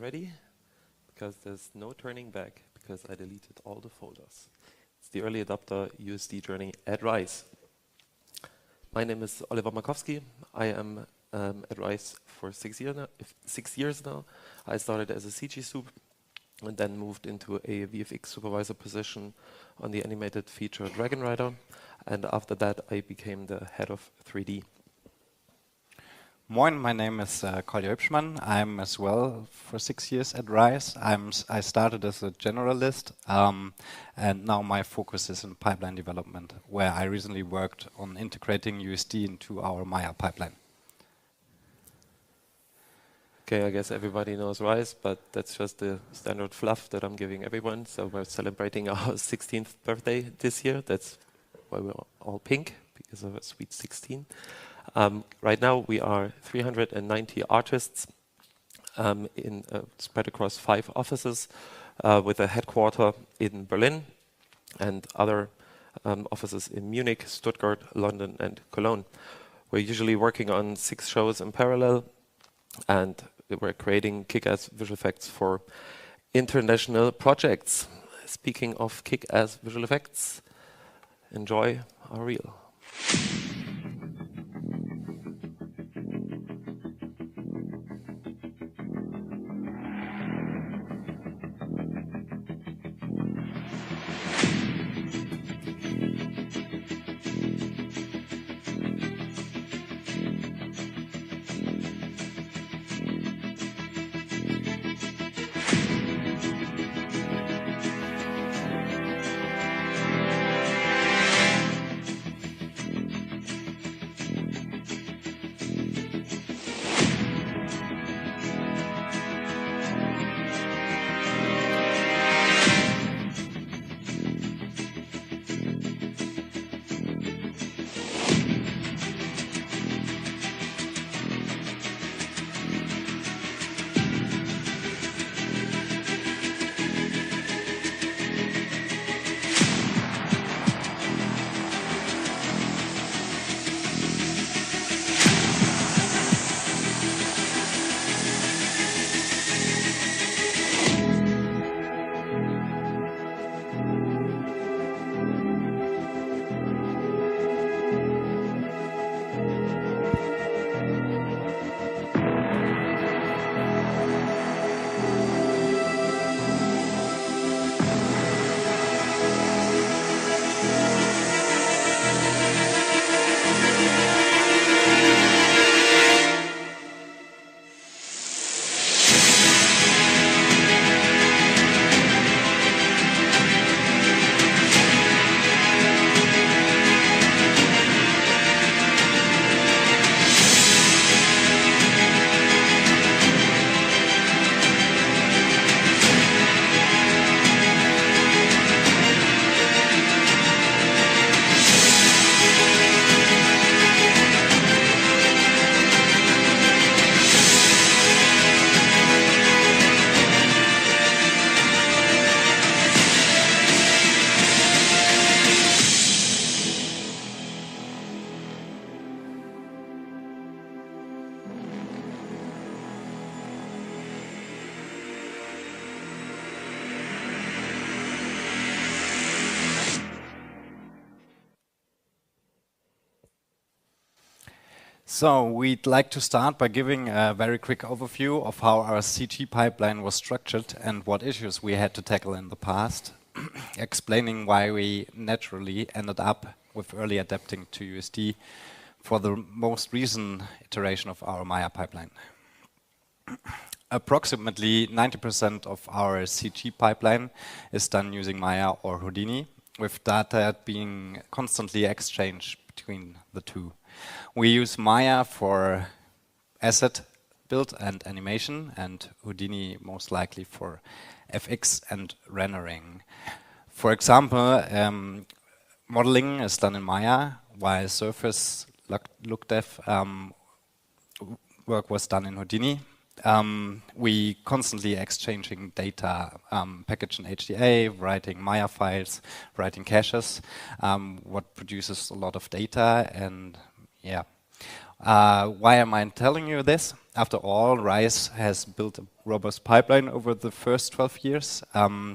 ready? Because there's no turning back, because I deleted all the folders. It's the early adopter USD journey at RISE. My name is Oliver Markowski. I am at RISE for 6 years now. I started as a CG soup and then moved into a VFX supervisor position on the animated feature Dragon Rider. And after that, I became the head of 3D. Moin, my name is Kolja Hübschmann. I'm as well for 6 years at RISE. I started as a generalist, and now my focus is in pipeline development, where I recently worked on integrating USD into our Maya pipeline. Okay, I guess everybody knows RISE, but that's just the standard fluff that I'm giving everyone. So we're celebrating our 16th birthday this year. That's why we're all pink, because of a sweet 16. Right now we are 390 artists spread across 5 offices with a headquarter in Berlin and other offices in Munich, Stuttgart, London and Cologne. We're usually working on 6 shows in parallel, and we're creating kick-ass visual effects for international projects. Speaking of kick-ass visual effects, enjoy our reel. So we'd like to start by giving a very quick overview of how our CG pipeline was structured and what issues we had to tackle in the past, explaining why we naturally ended up with early adapting to USD for the most recent iteration of our Maya pipeline. Approximately 90% of our CG pipeline is done using Maya or Houdini, with data being constantly exchanged between the two. We use Maya for asset build and animation, and Houdini most likely for FX and rendering. For example, modeling is done in Maya, while surface look dev work was done in Houdini. We constantly exchanging data, package in HDA, writing Maya files, writing caches, what produces a lot of data. And yeah, why am I telling you this? After all, RISE has built a robust pipeline over the first 12 years,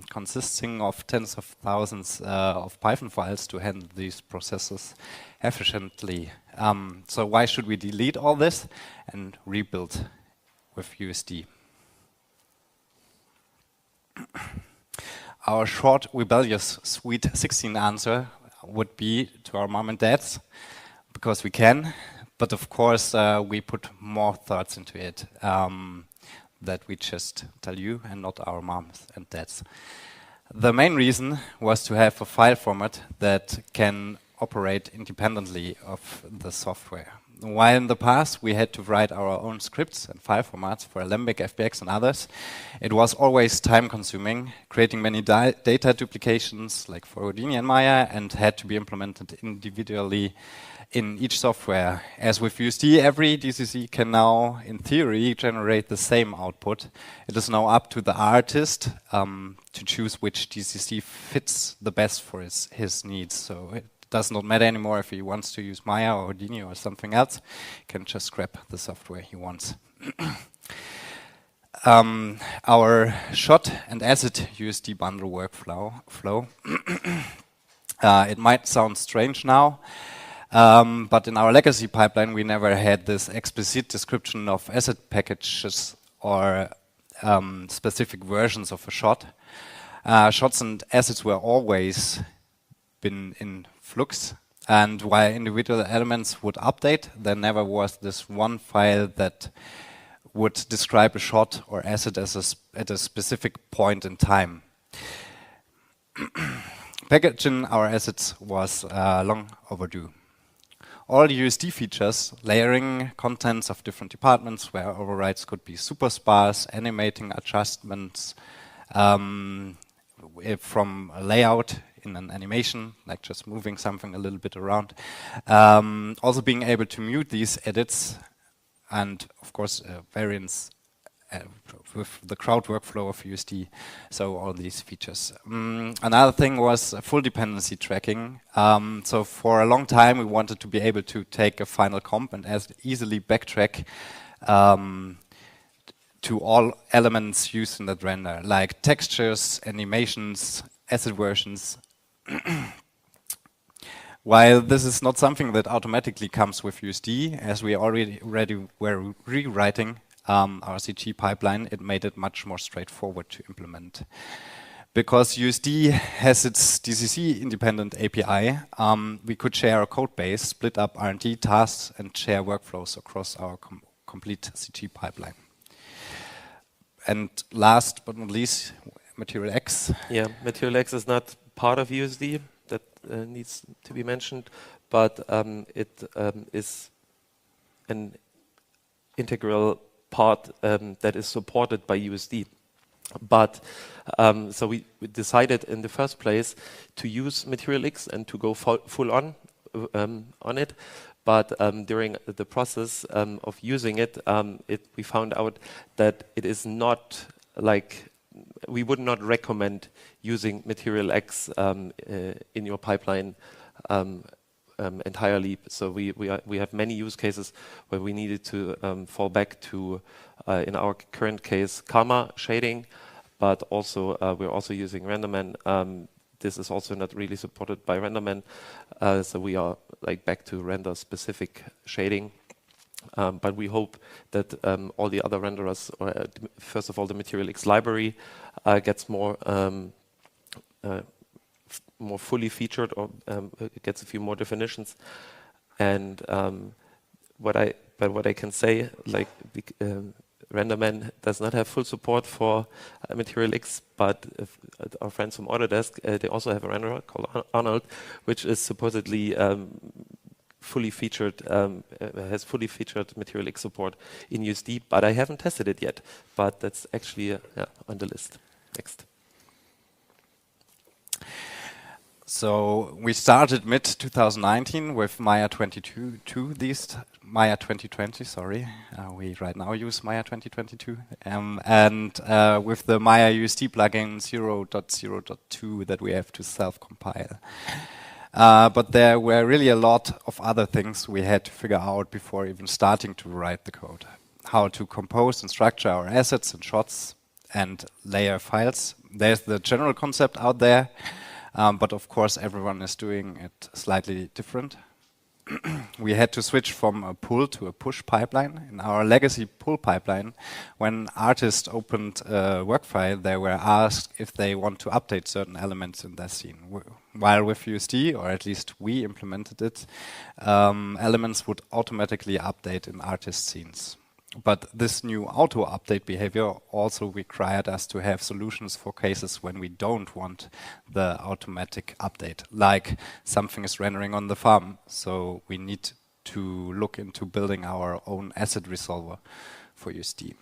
consisting of tens of thousands of Python files to handle these processes efficiently. So why should we delete all this and rebuild with USD? Our short, rebellious, sweet 16 answer would be to our mom and dads, because we can, but of course we put more thoughts into it that we just tell you and not our moms and dads. The main reason was to have a file format that can operate independently of the software. While in the past we had to write our own scripts and file formats for Alembic, FBX and others, it was always time consuming, creating many data duplications like for Houdini and Maya, and had to be implemented individually in each software. As with USD, every DCC can now, in theory, generate the same output. It is now up to the artist to choose which DCC fits the best for his needs. So it does not matter anymore if he wants to use Maya or Houdini or something else. He can just grab the software he wants. Our shot and asset USD bundle workflow. It might sound strange now, but in our legacy pipeline, we never had this explicit description of asset packages or specific versions of a shot. Shots and assets were always been in flux, and while individual elements would update, there never was this one file that would describe a shot or asset as at a specific point in time. Packaging our assets was long overdue. All USD features, layering contents of different departments where overrides could be super sparse, animating adjustments from a layout in an animation, like just moving something a little bit around. Also being able to mute these edits and, of course, variants with the crowd workflow of USD, so all these features. Another thing was full dependency tracking. So for a long time, we wanted to be able to take a final comp and as easily backtrack to all elements used in that render, like textures, animations, asset versions. While this is not something that automatically comes with USD, as we already were rewriting our CG pipeline, it made it much more straightforward to implement. Because USD has its DCC independent API, we could share our code base, split up R&D tasks, and share workflows across our complete CG pipeline. And last but not least, Material X. Yeah, Material X is not part of USD. That needs to be mentioned, but it is an integral part that is supported by USD. But so we decided in the first place to use Material X and to go full on it. But during the process of using it, we found out that it is not like, we would not recommend using Material X in your pipeline entirely. So we have many use cases where we needed to fall back to, in our current case, Karma shading, but also we're also using RenderMan. This is also not really supported by RenderMan, so we are like back to render-specific shading. But we hope that all the other renderers, or first of all the Material X library, gets more fully featured, or gets a few more definitions. And what I can say, like RenderMan does not have full support for Material X, but our friends from Autodesk, they also have a renderer called Arnold, which is supposedly fully featured, has fully featured Material X support in USD, but I haven't tested it yet. But that's actually on the list. Next. So we started mid-2019 with Maya 22, Maya 2020, sorry. We right now use Maya 2022. And with the Maya USD plugin 0.0.2 that we have to self-compile. But there were really a lot of other things we had to figure out before even starting to write the code. how to compose and structure our assets and shots and layer files. There's the general concept out there, but of course everyone is doing it slightly different. We had to switch from a pull to a push pipeline. In our legacy pull pipeline, when artists opened a work file, they were asked if they want to update certain elements in their scene. While with USD, or at least we implemented it, elements would automatically update in artist scenes. But this new auto-update behavior also required us to have solutions for cases when we don't want the automatic update, like something is rendering on the farm, so we need to look into building our own asset resolver for USD.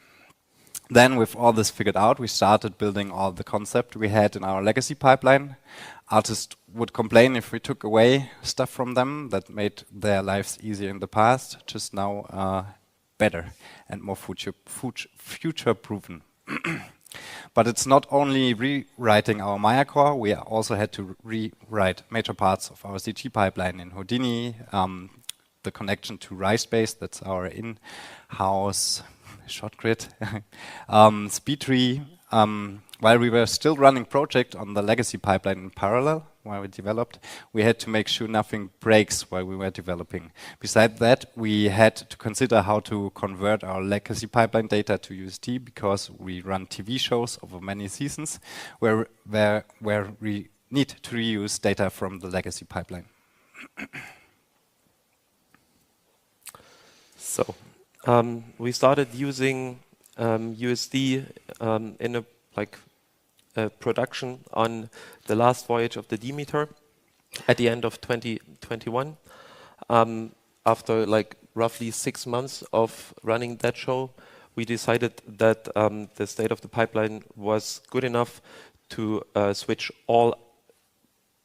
Then with all this figured out, we started building all the concept we had in our legacy pipeline. Artists would complain if we took away stuff from them that made their lives easier in the past, just now better and more future-proven. But it's not only rewriting our Maya core, we also had to rewrite major parts of our CG pipeline in Houdini, the connection to RISE-based, that's our in-house shot grid, speed tree, while we were still running project on the legacy pipeline in parallel while we developed, we had to make sure nothing breaks while we were developing. Besides that, we had to consider how to convert our legacy pipeline data to USD because we run TV shows over many seasons where we need to reuse data from the legacy pipeline. So we started using USD in a production on the last voyage of the Demeter at the end of 2021. After roughly 6 months of running that show, we decided that the state of the pipeline was good enough to switch all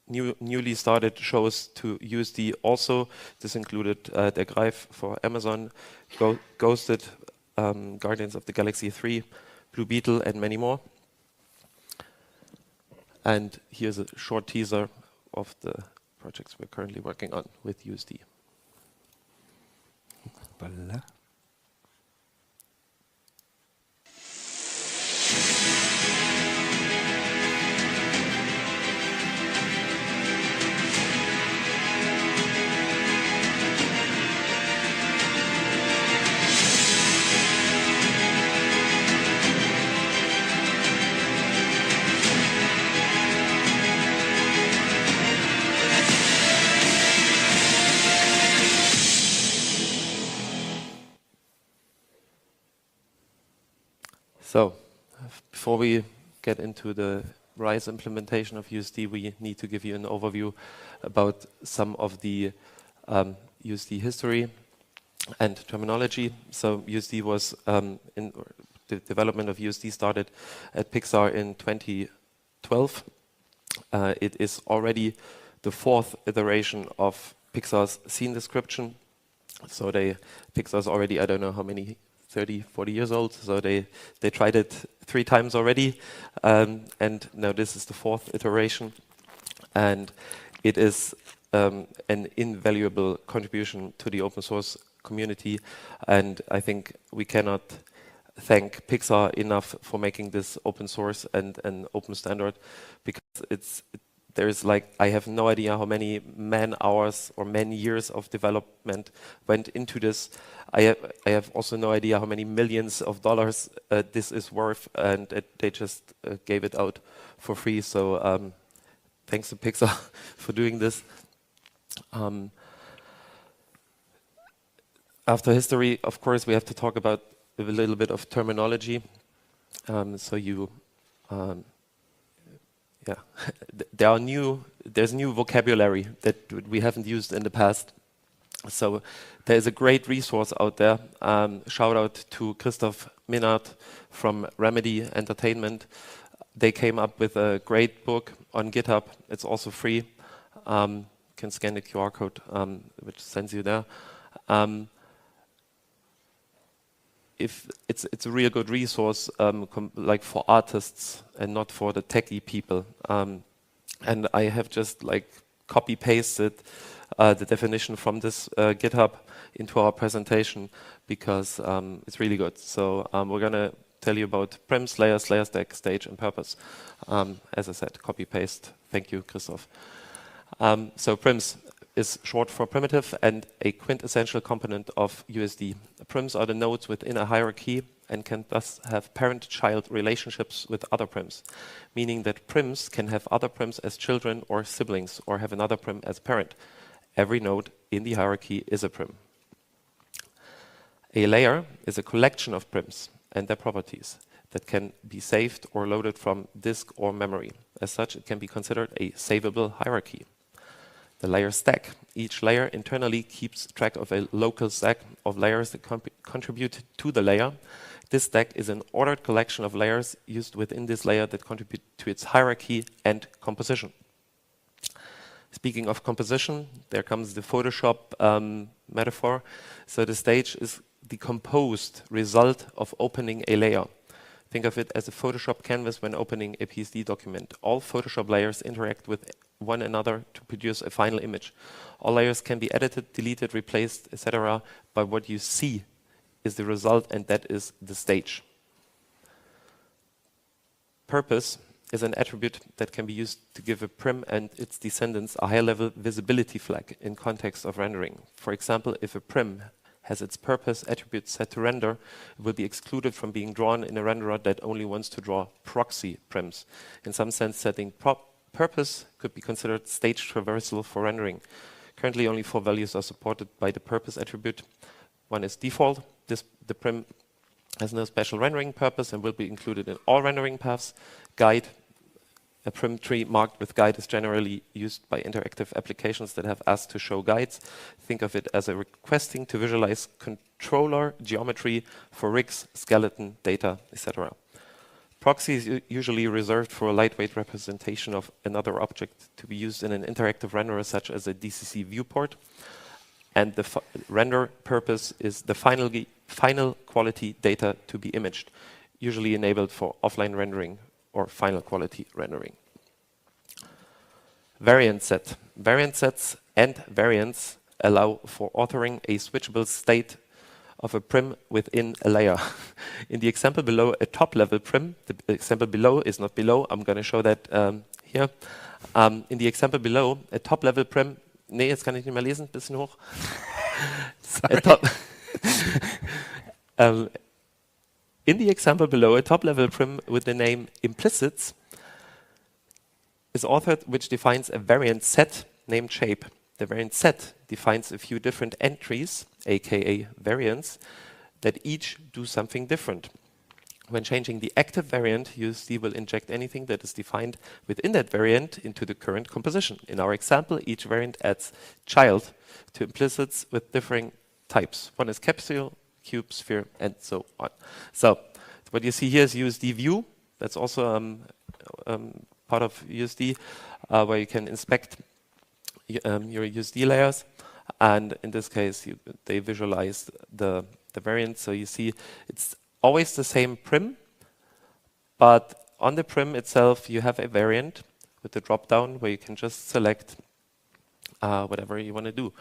newly started shows to USD also. This included Der Greif for Amazon, Ghosted, Guardians of the Galaxy 3, Blue Beetle, and many more. And here's a short teaser of the projects we're currently working on with USD. Voilà. So, before we get into the RISE implementation of USD, we need to give you an overview about some of the USD history and terminology. So, USD was the development of USD started at Pixar in 2012. It is already the 4th iteration of Pixar's scene description. So, Pixar's already, I don't know how many, 30, 40 years old, so they tried it 3 times already, and now this is the 4th iteration, and it is an invaluable contribution to the open source community, and I think we cannot thank Pixar enough for making this open source and an open standard, because I have no idea how many man hours or man years of development went into this. I have also no idea how many millions of dollars this is worth, and they just gave it out for free. So thanks to Pixar for doing this. After history, of course, we have to talk about a little bit of terminology. There's new vocabulary that we haven't used in the past. So there's a great resource out there. Shout out to Christoph Minard from Remedy Entertainment. They came up with a great book on GitHub. It's also free. You can scan the QR code, which sends you there. If it's a real good resource, for artists and not for the techie people. And I have just copy pasted the definition from this GitHub into our presentation because it's really good. So we're going to tell you about prims, layers, layer stack, stage, and purpose. As I said, copy paste. Thank you, Christoph. So prims is short for primitive and a quintessential component of USD. Prims are the nodes within a hierarchy and can thus have parent-child relationships with other prims, meaning that prims can have other prims as children or siblings, or have another prim as parent. Every node in the hierarchy is a prim. A layer is a collection of prims and their properties that can be saved or loaded from disk or memory. As such, it can be considered a savable hierarchy. The layer stack. Each layer internally keeps track of a local stack of layers that contribute to the layer. This stack is an ordered collection of layers used within this layer that contribute to its hierarchy and composition. Speaking of composition, there comes the Photoshop metaphor. So the stage is the composed result of opening a layer. Think of it as a Photoshop canvas when opening a PSD document. All Photoshop layers interact with one another to produce a final image. All layers can be edited, deleted, replaced, etc. But what you see is the result, and that is the stage. Purpose is an attribute that can be used to give a prim and its descendants a high-level visibility flag in context of rendering. For example, if a prim has its purpose attribute set to render, it will be excluded from being drawn in a renderer that only wants to draw proxy prims. In some sense, setting purpose could be considered stage traversal for rendering. Currently, only 4 values are supported by the purpose attribute. One is default. The prim has no special rendering purpose and will be included in all rendering paths. Guide. A prim tree marked with guide is generally used by interactive applications that have asked to show guides. Think of it as a requesting to visualize controller geometry for rigs, skeleton, data, etc. Proxy is usually reserved for a lightweight representation of another object to be used in an interactive renderer such as a DCC viewport. And the render purpose is the final quality data to be imaged, usually enabled for offline rendering or final quality rendering. Variant set. Variant sets and variants allow for authoring a switchable state of a prim within a layer. In the example below, a top-level prim, the example below is not below, I'm going to show that here. In the example below, a top-level prim, nee, jetzt kann ich nicht mehr lesen, bisschen hoch. In the example below, a top-level prim with the name implicits is authored, which defines a variant set named shape. The variant set defines a few different entries, aka variants, that each do something different. When changing the active variant, USD will inject anything that is defined within that variant into the current composition. In our example, each variant adds child to implicits with differing types. One is capsule, cube, sphere, and so on. So what you see here is USD view. That's also part of USD, where you can inspect your USD layers. And in this case, they visualize the variant. So you see it's always the same prim, but on the prim itself, you have a variant with the drop-down where you can just select whatever you want to do.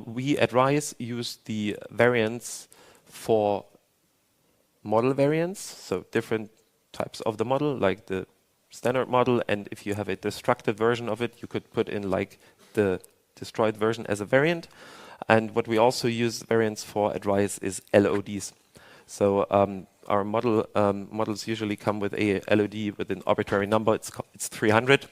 We at RISE use the variants for model variants, so different types of the model, like the standard model, and if you have a destructed version of it, you could put in like the destroyed version as a variant. And what we also use variants for at RISE is LODs. So our models usually come with a LOD with an arbitrary number. It's 300.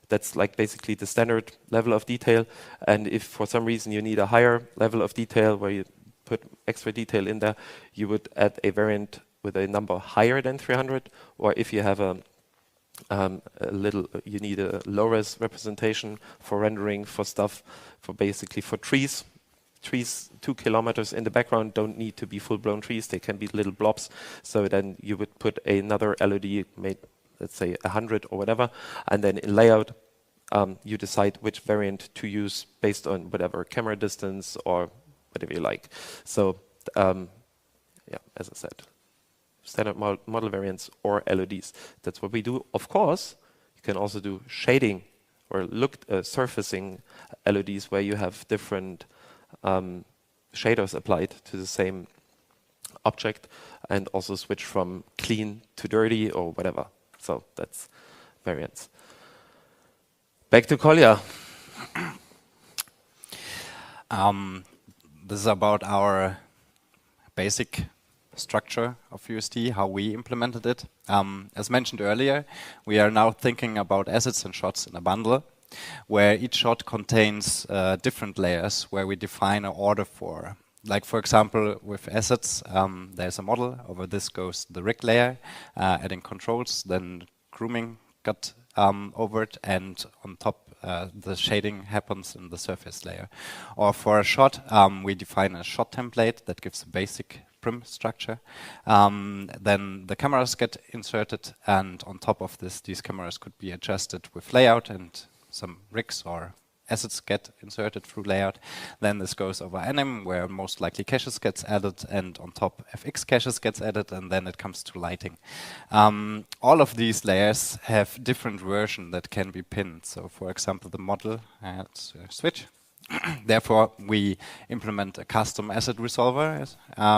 That's like basically the standard level of detail. And if for some reason you need a higher level of detail where you put extra detail in there, you would add a variant with a number higher than 300. Or if you have you need a low-res representation for rendering, for stuff, for basically for trees. Trees 2 kilometers in the background don't need to be full-blown trees. They can be little blobs. So then you would put another LOD made, let's say 100 or whatever, and then in layout you decide which variant to use based on whatever camera distance or whatever you like. So yeah, as I said, standard model variants or LODs. That's what we do. Of course, you can also do shading or surfacing LODs where you have different shaders applied to the same object, and also switch from clean to dirty or whatever. So that's variants. Back to Kolja. This is about our basic structure of USD, how we implemented it. As mentioned earlier, we are now thinking about assets and shots in a bundle, where each shot contains different layers where we define an order for. Like, for example, with assets, there's a model. Over this goes the rig layer, adding controls, then grooming got over it, and on top the shading happens in the surface layer. Or for a shot, we define a shot template that gives a basic prim structure. Then the cameras get inserted, and on top of this, these cameras could be adjusted with layout, and some rigs or assets get inserted through layout. Then this goes over anim, where most likely caches gets added, and on top FX caches gets added, and then it comes to lighting. All of these layers have different versions that can be pinned. So for example, the model, let's switch. Therefore, we implement a custom asset resolver,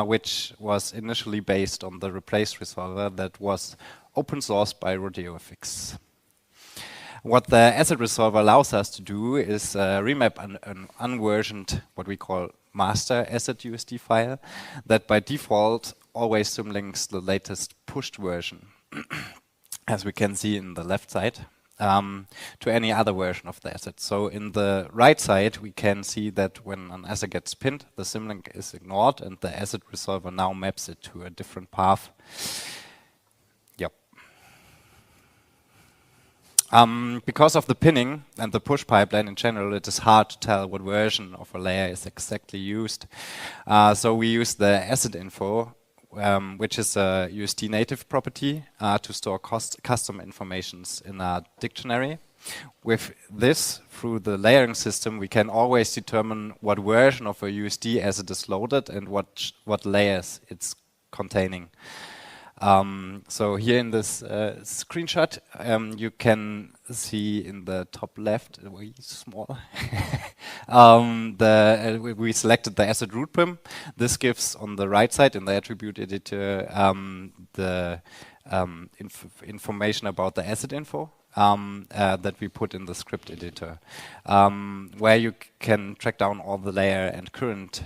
which was initially based on the replace resolver that was open sourced by RodeoFX. What the asset resolver allows us to do is remap an unversioned, what we call master asset USD file, that by default always symlinks the latest pushed version, as we can see in the left side, to any other version of the asset. So in the right side, we can see that when an asset gets pinned, the symlink is ignored, and the asset resolver now maps it to a different path. Because of the pinning and the push pipeline in general, it is hard to tell what version of a layer is exactly used. So we use the asset info, which is a USD native property, to store custom informations in a dictionary. With this, through the layering system, we can always determine what version of a USD asset is loaded and what layers it's containing. So here in this screenshot, you can see in the top left, way small, we selected the asset root prim. This gives on the right side in the attribute editor the information about the asset info that we put in the script editor, where you can track down all the layer and current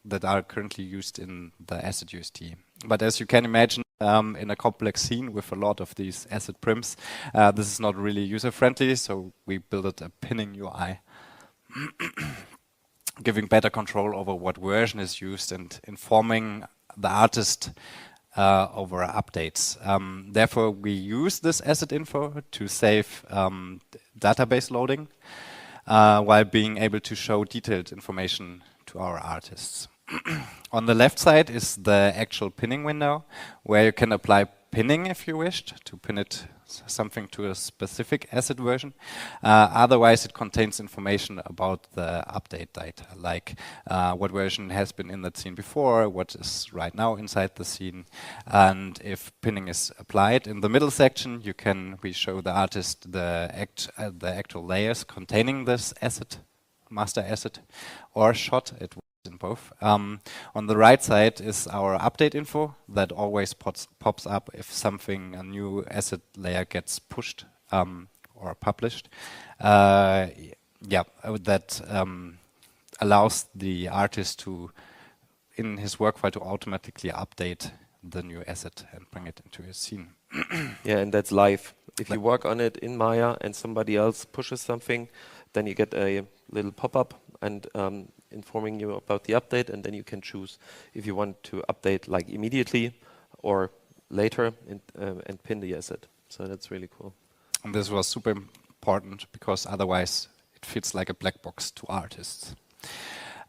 that are currently used in the asset USD. But as you can imagine, in a complex scene with a lot of these asset prims, this is not really user-friendly, so we built a pinning UI, giving better control over what version is used and informing the artist over updates. Therefore, we use this asset info to save database loading, while being able to show detailed information to our artists. On the left side is the actual pinning window, where you can apply pinning if you wished to pin it something to a specific asset version. Otherwise, it contains information about the update data, like what version has been in that scene before, what is right now inside the scene, and if pinning is applied. In the middle section, we show the artist the actual layers containing this asset, master asset, or shot. It in both. On the right side is our update info that always pops up if a new asset layer gets pushed or published. That allows the artist to, in his workflow, to automatically update the new asset and bring it into his scene. Yeah, and that's live. If you work on it in Maya and somebody else pushes something, then you get a little pop-up and informing you about the update, and then you can choose if you want to update like immediately or later and pin the asset. So that's really cool. And this was super important because otherwise it feels like a black box to artists.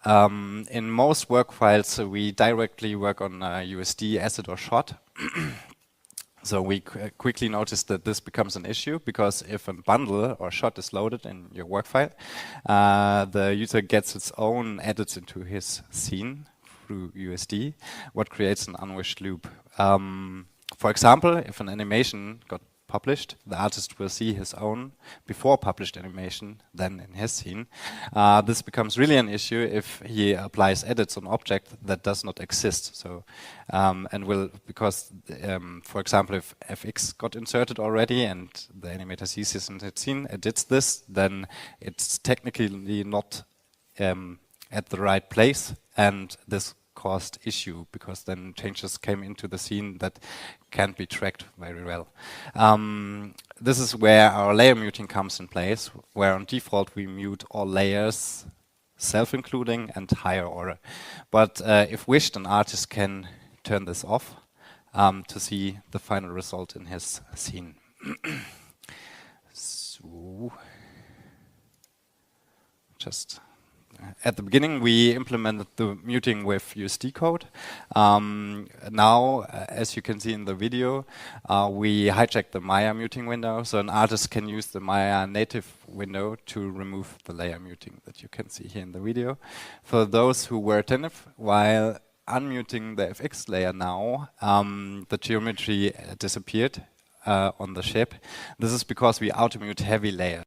In most work files, we directly work on a USD asset or shot. So we quickly noticed that this becomes an issue, because if a bundle or shot is loaded in your work file, the user gets its own edits into his scene through USD, what creates an unwished loop. For example, if an animation got published. The artist will see his own before published animation, then in his scene. This becomes really an issue if he applies edits on object that does not exist. So, and will, because, for example, if FX got inserted already and the animator sees his scene, edits this, then it's technically not at the right place, and this caused issue because then changes came into the scene that can't be tracked very well. This is where our layer muting comes in place, where on default we mute all layers, self-including and higher order. But if wished, an artist can turn this off to see the final result in his scene. So, just at the beginning, we implemented the muting with USD code. Now, as you can see in the video, we hijacked the Maya muting window, so an artist can use the Maya native window to remove the layer muting that you can see here in the video. For those who were attentive, while unmuting the FX layer now, the geometry disappeared on the ship. This is because we automute heavy layers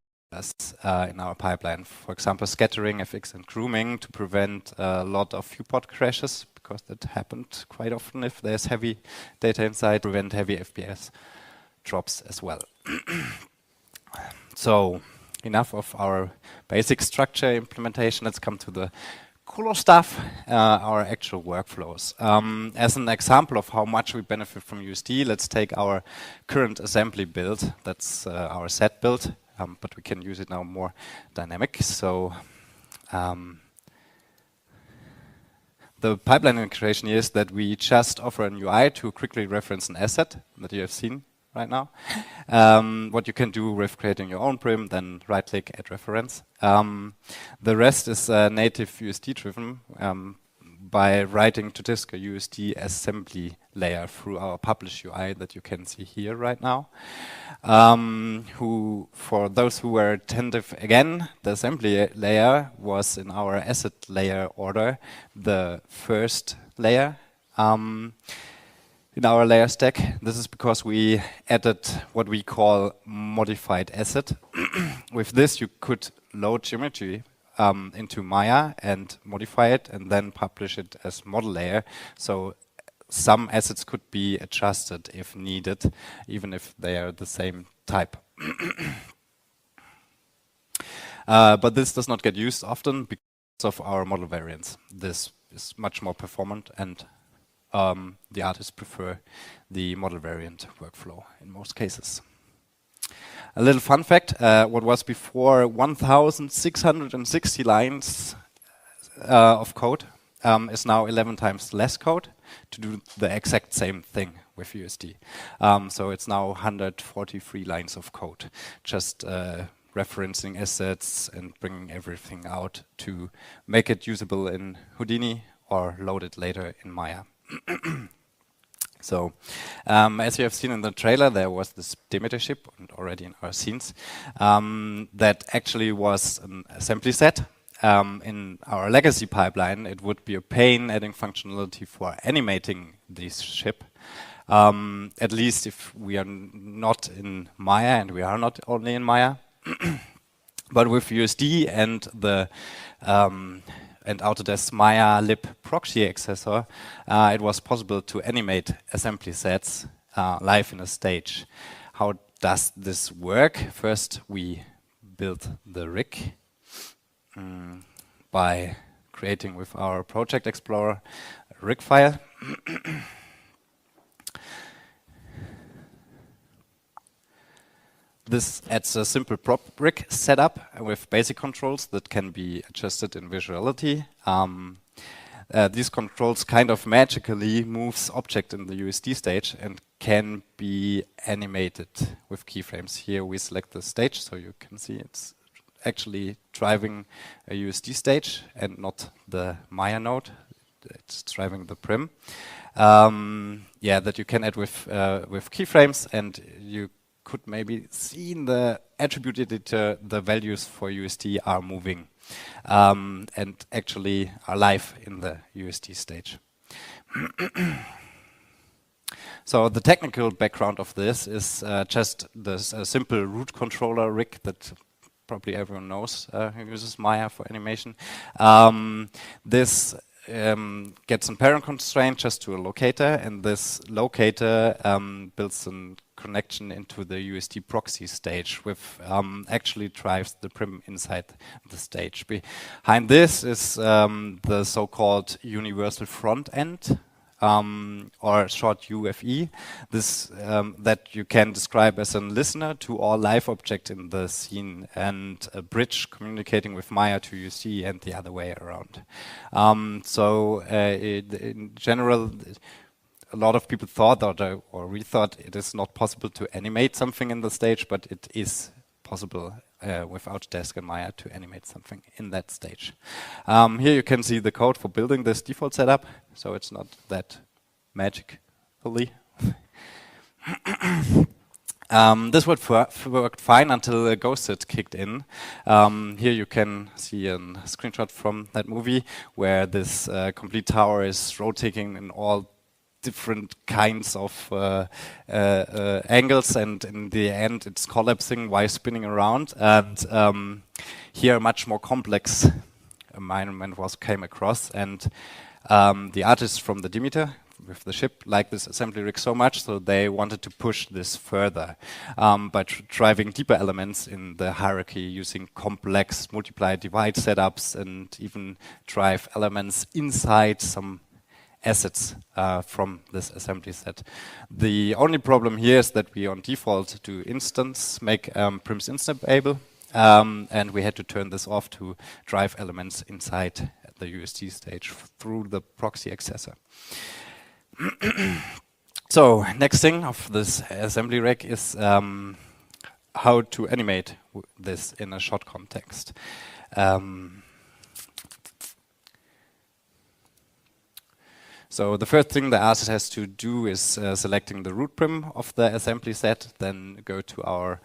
in our pipeline. For example, scattering, FX, and grooming to prevent a lot of viewport crashes, because that happened quite often if there's heavy data inside, prevent heavy FPS drops as well. So, enough of our basic structure implementation. Let's come to the cooler stuff, our actual workflows. As an example of how much we benefit from USD, let's take our current assembly build. That's our set build. But we can use it now more dynamic. So the pipeline integration is that we just offer an UI to quickly reference an asset that you have seen right now. What you can do with creating your own prim, then right-click, add reference. The rest is native USD driven by writing to disk a USD assembly layer through our publish UI that you can see here right now. For those who were attentive again, the assembly layer was in our asset layer order, the first layer in our layer stack. This is because we added what we call modified asset. With this, you could load geometry into Maya and modify it and then publish it as model layer. So some assets could be adjusted if needed, even if they are the same type. But this does not get used often because of our model variants. This is much more performant, and the artists prefer the model variant workflow in most cases. A little fun fact, what was before 1,660 lines of code is now 11 times less code to do the exact same thing with USD. So it's now 143 lines of code, just referencing assets and bringing everything out to make it usable in Houdini or load it later in Maya. So, as you have seen in the trailer, there was this Demeter ship, and already in our scenes, that actually was an assembly set. In our legacy pipeline, it would be a pain adding functionality for animating this ship. At least if we are not in Maya, and we are not only in Maya. But with USD and the and Autodesk Maya lib proxy accessor, it was possible to animate assembly sets live in a stage. How does this work? First, we built the rig by creating with our Project Explorer a rig file. This adds a simple prop rig setup with basic controls that can be adjusted in visuality. These controls kind of magically moves object in the USD stage and can be animated with keyframes. Here we select the stage, so you can see it's actually driving a USD stage and not the Maya node. It's driving the prim. Yeah, that you can add with keyframes, and you could maybe see in the attribute editor the values for USD are moving and actually are live in the USD stage. So the technical background of this is just this simple root controller rig that probably everyone knows who uses Maya for animation. This gets a parent constraint just to a locator, and this locator builds a connection into the USD proxy stage, which actually drives the prim inside the stage. Behind this is the so-called universal front end, or short UFE, this that you can describe as a listener to all live objects in the scene, and a bridge communicating with Maya to UC and the other way around. In general, a lot of people thought or we thought it is not possible to animate something in the stage, but it is possible with Autodesk and Maya to animate something in that stage. Here you can see the code for building this default setup, so it's not that magically. This worked fine until Ghosted kicked in. Here you can see a screenshot from that movie where this complete tower is rotating in all different kinds of angles, and in the end it's collapsing while spinning around. And here a much more complex environment came across, and the artists from the Demeter with the ship liked this assembly rig so much, so they wanted to push this further by driving deeper elements in the hierarchy using complex multiply divide setups, and even drive elements inside some assets from this assembly set. The only problem here is that we on default do make prims instantable, and we had to turn this off to drive elements inside the USD stage through the proxy accessor. So next thing of this assembly rig is how to animate this in a shot context. So the first thing the artist has to do is selecting the root prim of the assembly set, then go to our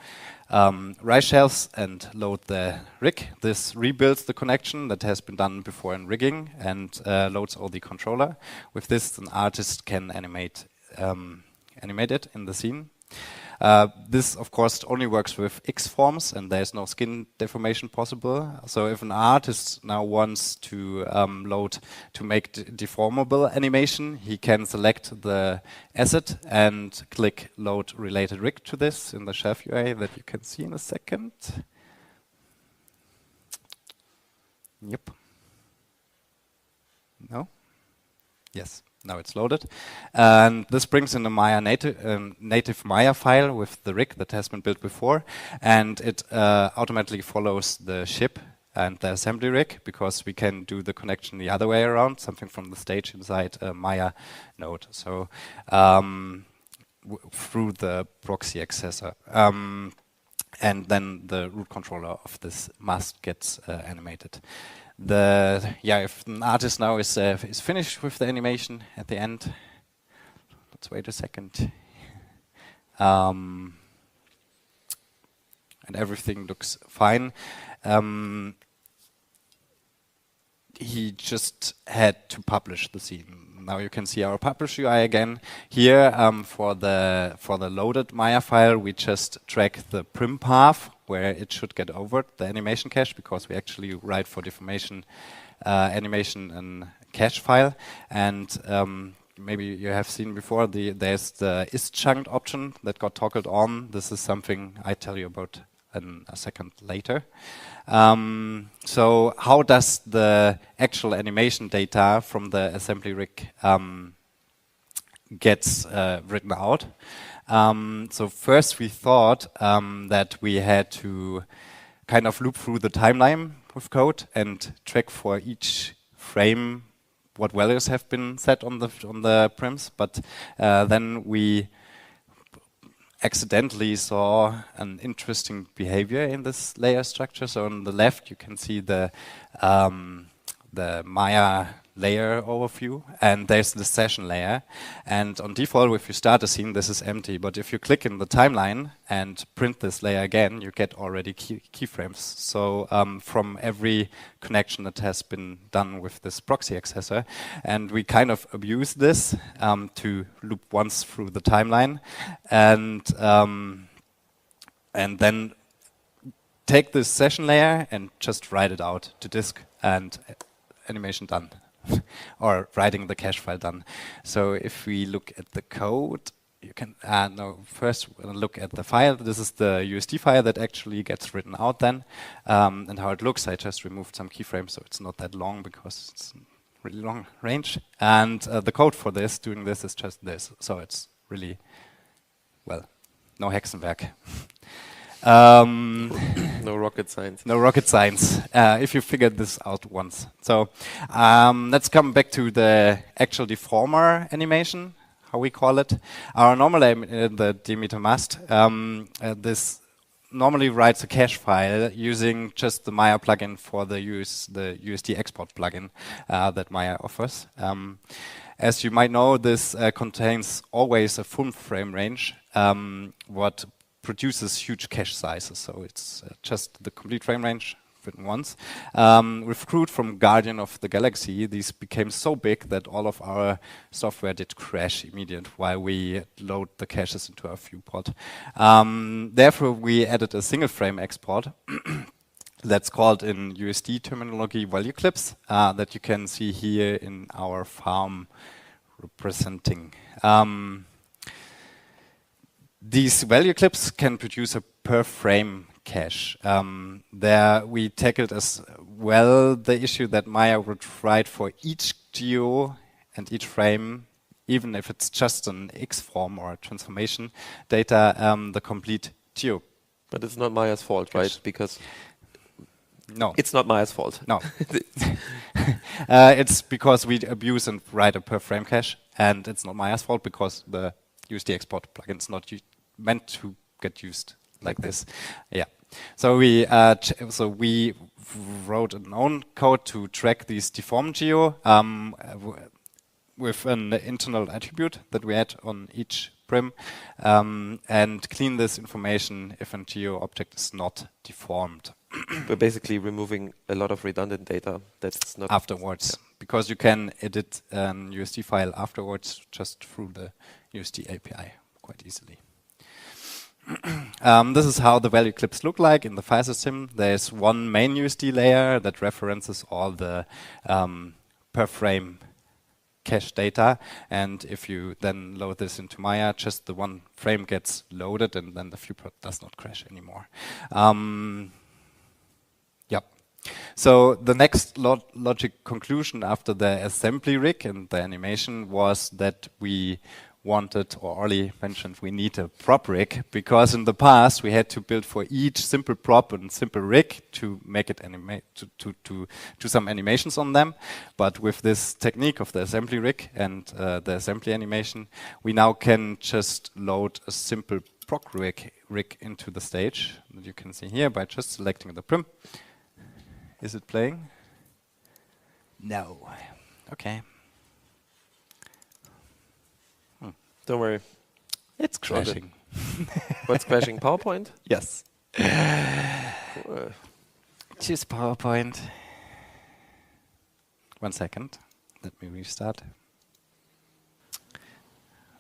RISE shelves and load the rig. This rebuilds the connection that has been done before in rigging and loads all the controller. With this, an artist can animate it in the scene. This, of course, only works with X forms, and there's no skin deformation possible. So if an artist now wants to make deformable animation, he can select the asset and click Load Related Rig to this in the shelf UI that you can see in a second. Yep. No? Yes. Now it's loaded, and this brings in a Maya native Maya file with the rig that has been built before, and it automatically follows the ship and the assembly rig, because we can do the connection the other way around, something from the stage inside a Maya node. So through the proxy accessor, and then the root controller of this mask gets animated. If an artist now is finished with the animation at the end, let's wait a second, and everything looks fine. He just had to publish the scene. Now you can see our publish UI again. Here for the loaded Maya file, we just track the prim path where it should get over the animation cache, because we actually write for deformation animation and cache file. And maybe you have seen before, there's the is chunked option that got toggled on. This is something I tell you about a second later. So how does the actual animation data from the assembly rig gets written out? So first we thought that we had to kind of loop through the timeline with code and track for each frame what values have been set on the prims, but then we accidentally saw an interesting behavior in this layer structure. So on the left you can see the Maya layer overview, and there's the session layer. And on default, if you start a scene, this is empty. But if you click in the timeline and print this layer again, you get already keyframes. So from every connection that has been done with this proxy accessor, and we kind of abuse this to loop once through the timeline, and then take this session layer and just write it out to disk, and animation done. Or writing the cache file done. So if we look at the code, you can, first we'll look at the file. This is the USD file that actually gets written out then. And how it looks, I just removed some keyframes so it's not that long because it's really long range. And the code for this, doing this, is just this. So it's really, well, no Hexenwerk. No rocket science. No rocket science, if you figured this out once. So let's come back to the actual deformer animation, how we call it. Our normal the Demeter must, this normally writes a cache file using just the Maya plugin for the USD export plugin that Maya offers. As you might know, this contains always a full frame range, what produces huge cache sizes, so it's just the complete frame range written once. With CRUD from Guardian of the Galaxy, these became so big that all of our software did crash immediately while we load the caches into our viewport. Therefore, we added a single frame export that's called in USD terminology value clips that you can see here in our farm representing. These value clips can produce a per frame cache. There we tackled as well the issue that Maya would write for each geo and each frame, even if it's just an X form or a transformation data, the complete geo. But it's not Maya's fault, right? Because no, it's not Maya's fault. No, it's because we abuse and write a per frame cache, and it's not Maya's fault because the USD export plugin is not meant to get used like this. Yeah. So we wrote an own code to track these deform geo with an internal attribute that we add on each prim and clean this information if a geo object is not deformed. We're basically removing a lot of redundant data that's not afterwards, because you can edit an USD file afterwards just through the USD API quite easily. This is how the value clips look like in the file system. There's one main USD layer that references all the per frame cache data, and if you then load this into Maya, just the one frame gets loaded and then the viewport does not crash anymore. Yep. So the next logic conclusion after the assembly rig and the animation was that we wanted, or Ollie mentioned, we need a prop rig, because in the past we had to build for each simple prop and simple rig to make it animate, to do some animations on them. But with this technique of the assembly rig and the assembly animation, we now can just load a simple prop rig into the stage that you can see here by just selecting the prim. Is it playing? No. Okay. Don't worry. It's crashing. What's crashing? PowerPoint? Yes. Choose PowerPoint. 1 second. Let me restart.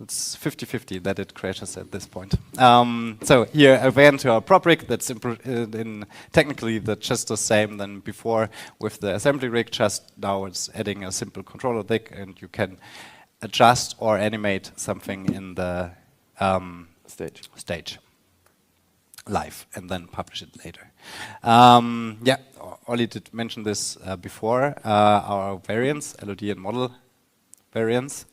It's 50-50 that it crashes at this point. So here I went to our prop rig. That's technically that's just the same than before with the assembly rig. Just now it's adding a simple controller rig, and you can adjust or animate something in the stage live and then publish it later. Yeah, Ollie did mention this before, our variants, LOD and model variants.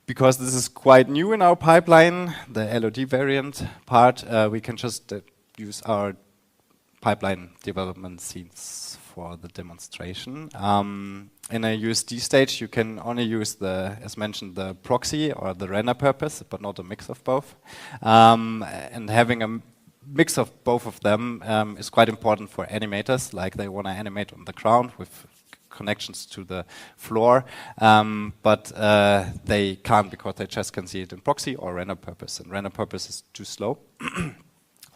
Because this is quite new in our pipeline, the LOD variant part, we can just use our pipeline development scenes for the demonstration. In a USD stage, you can only use the, as mentioned, the proxy or the render purpose, but not a mix of both. And having a mix of both of them is quite important for animators, like they want to animate on the ground with connections to the floor, but they can't because they just can see it in proxy or render purpose, and render purpose is too slow.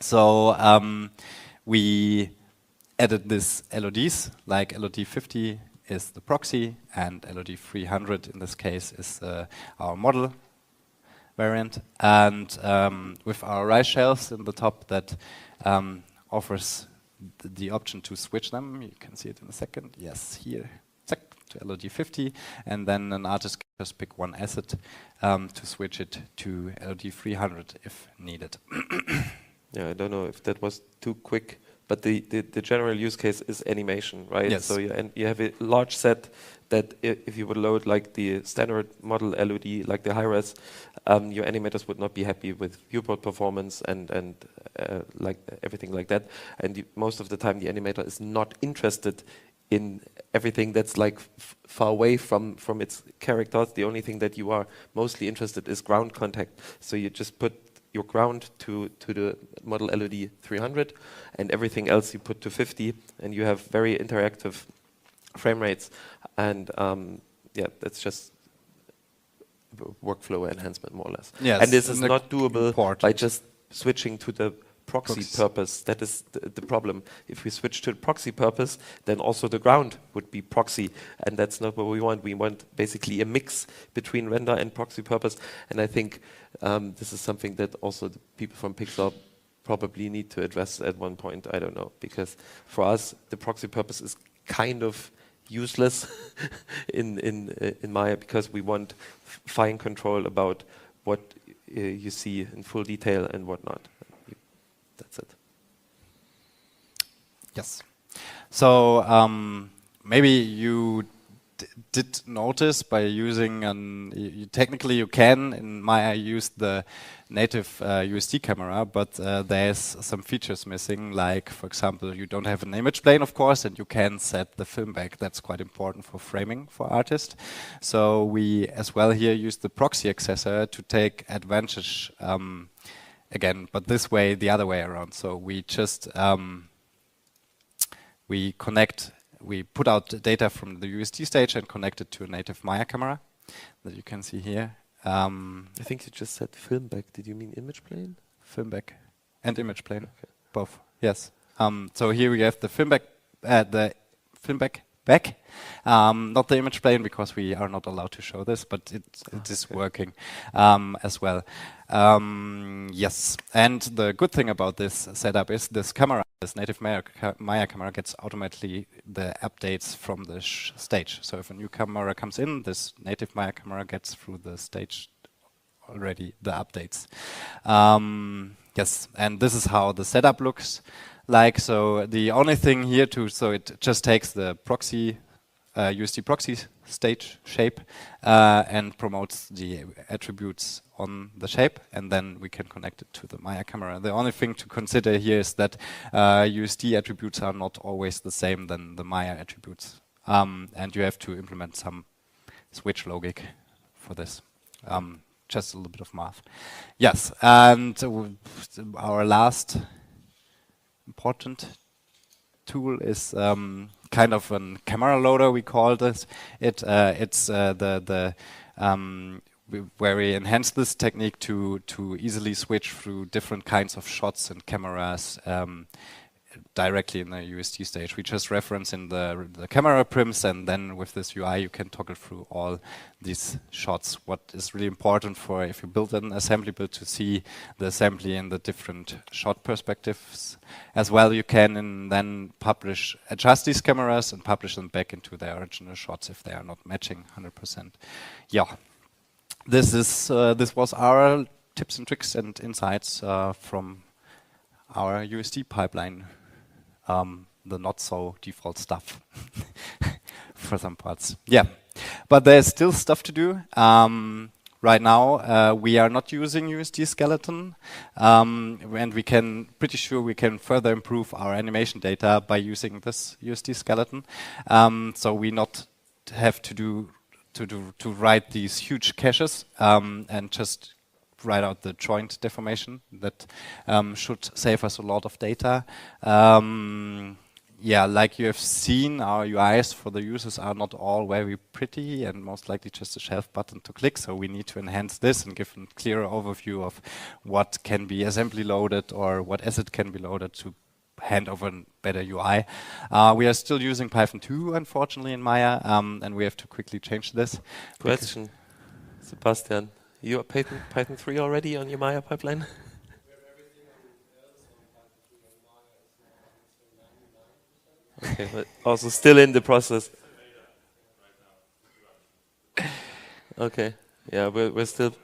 So we added these LODs, like LOD 50 is the proxy, and LOD 300 in this case is our model variant, and with our RISE shelves in the top that offers the option to switch them. You can see it in a second. Yes, here, to LOD 50, and then an artist can just pick one asset to switch it to LOD 300 if needed. Yeah, I don't know if that was too quick, but the general use case is animation, right? Yes. So you have a large set that if you would load like the standard model LOD, like the high-res, your animators would not be happy with viewport performance and like everything like that. And most of the time, the animator is not interested in everything that's like far away from its characters. The only thing that you are mostly interested is ground contact. So you just put your ground to the model LOD 300, and everything else you put to 50, and you have very interactive frame rates, and yeah, that's just workflow enhancement more or less. Yes, and this is not doable important by just switching to the proxy purpose. That is the problem. If we switch to the proxy purpose, then also the ground would be proxy, and that's not what we want. We want basically a mix between render and proxy purpose, and I think this is something that also the people from Pixar probably need to address at one point. I don't know, because for us the proxy purpose is kind of useless in Maya, because we want fine control about what you see in full detail and whatnot. That's it. Yes. So maybe you did notice by using technically you can in Maya use the native USD camera, but there's some features missing, like for example you don't have an image plane, of course, and you can set the film back. That's quite important for framing for artists. So we as well here use the proxy accessor to take advantage again, but this way, the other way around. So we just we put out data from the USD stage and connect it to a native Maya camera that you can see here. I think you just said film back. Did you mean image plane? Film back and image plane, okay. Both. Yes. So here we have the film back, back. Not the image plane, because we are not allowed to show this, but it is working as well. Yes, and the good thing about this setup is this camera, this native Maya camera, gets automatically the updates from the stage. So if a new camera comes in, this native Maya camera gets through the stage already the updates. Yes, and this is how the setup looks like. So the only thing here so it just takes the proxy, USD proxy stage shape and promotes the attributes on the shape, and then we can connect it to the Maya camera. The only thing to consider here is that USD attributes are not always the same than the Maya attributes, and you have to implement some switch logic for this. Just a little bit of math. Yes, and our last important tool is kind of a camera loader, we call this. It's where we enhance this technique to easily switch through different kinds of shots and cameras directly in the USD stage. We just reference in the camera prims, and then with this UI you can toggle through all these shots. What is really important for if you build an assembly build to see the assembly in the different shot perspectives. As well, you can then adjust these cameras and publish them back into their original shots if they are not matching 100%. Yeah, this was our tips and tricks and insights from our USD pipeline. The not so default stuff for some parts. Yeah, but there's still stuff to do. Right now, we are not using USD skeleton, and pretty sure we can further improve our animation data by using this USD skeleton. So we not have to write these huge caches and just write out the joint deformation. That should save us a lot of data. yeah, like you have seen, our UIs for the users are not all very pretty and most likely just a shelf button to click. So we need to enhance this and give a clearer overview of what can be assembly loaded or what asset can be loaded to hand over a better UI. We are still using Python 2, unfortunately, in Maya, and we have to quickly change this. Question, Sebastian, you are Python 3 already on your Maya pipeline? Okay, but also still in the process. Okay, yeah, we're still.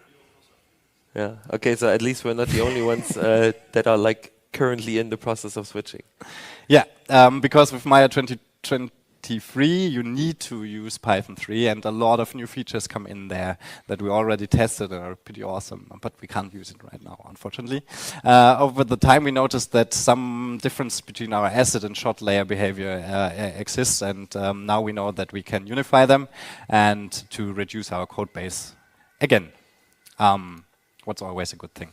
Yeah, okay, so at least we're not the only ones that are like currently in the process of switching. Yeah, because with Maya 2023, you need to use Python 3, and a lot of new features come in there that we already tested and are pretty awesome, but we can't use it right now, unfortunately. Over the time, we noticed that some difference between our asset and short layer behavior exists, and now we know that we can unify them and to reduce our code base again. What's always a good thing.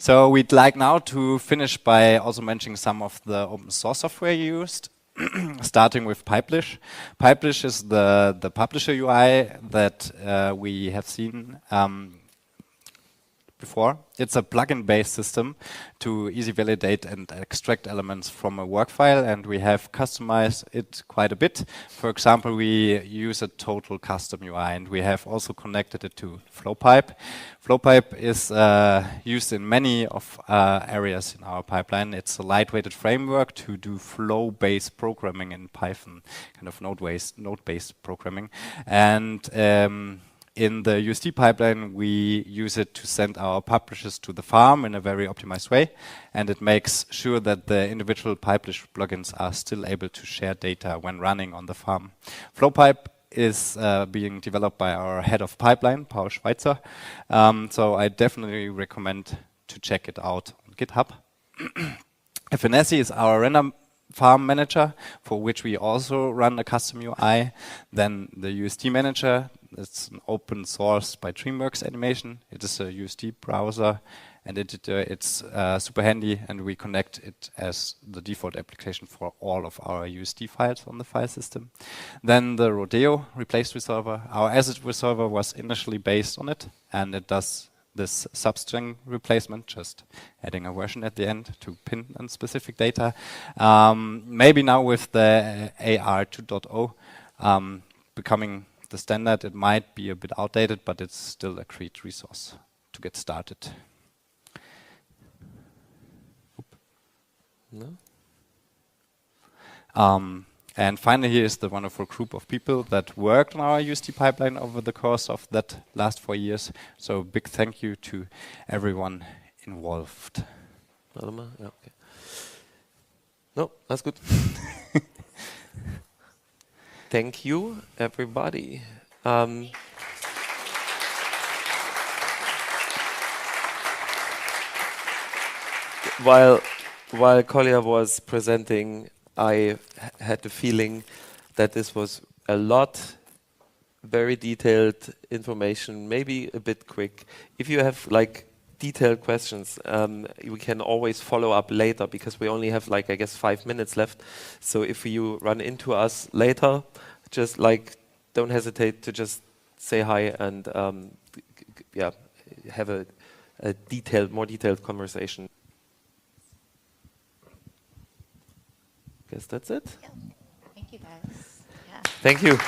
So we'd like now to finish by also mentioning some of the open source software used. Starting with Pipelish. Pipelish is the publisher UI that we have seen before. It's a plugin-based system to easy validate and extract elements from a work file, and we have customized it quite a bit. For example, we use a total custom UI, and we have also connected it to FlowPipe. FlowPipe is used in many of areas in our pipeline. It's a lightweighted framework to do flow-based programming in Python, kind of node-based programming. And in the USD pipeline, we use it to send our publishers to the farm in a very optimized way, and it makes sure that the individual Pipelish plugins are still able to share data when running on the farm. FlowPipe is being developed by our head of pipeline, Paul Schweitzer, so I definitely recommend to check it out on GitHub. FNSI is our render farm manager, for which we also run a custom UI. Then the USD manager, it's an open source by DreamWorks Animation. It is a USD browser and editor. It's super handy, and we connect it as the default application for all of our USD files on the file system. Then the Rodeo replaced resolver. Our asset resolver was initially based on it, and it does this substring replacement, just adding a version at the end to pin on specific data. Maybe now with the AR 2.0 becoming the standard, it might be a bit outdated, but it's still a great resource to get started. No? And finally, here is the wonderful group of people that worked on our USD pipeline over the course of that last 4 years. So big thank you to everyone involved. Yeah, okay. No, that's good. Thank you, everybody. While Kolja was presenting, I had the feeling that this was a lot, very detailed information, maybe a bit quick. If you have like detailed questions, we can always follow up later, because we only have like, I guess, 5 minutes left. So if you run into us later, just like don't hesitate to just say hi and yeah, have a more detailed conversation. Guess that's it. Yeah. Thank you, guys. Yeah. Thank you.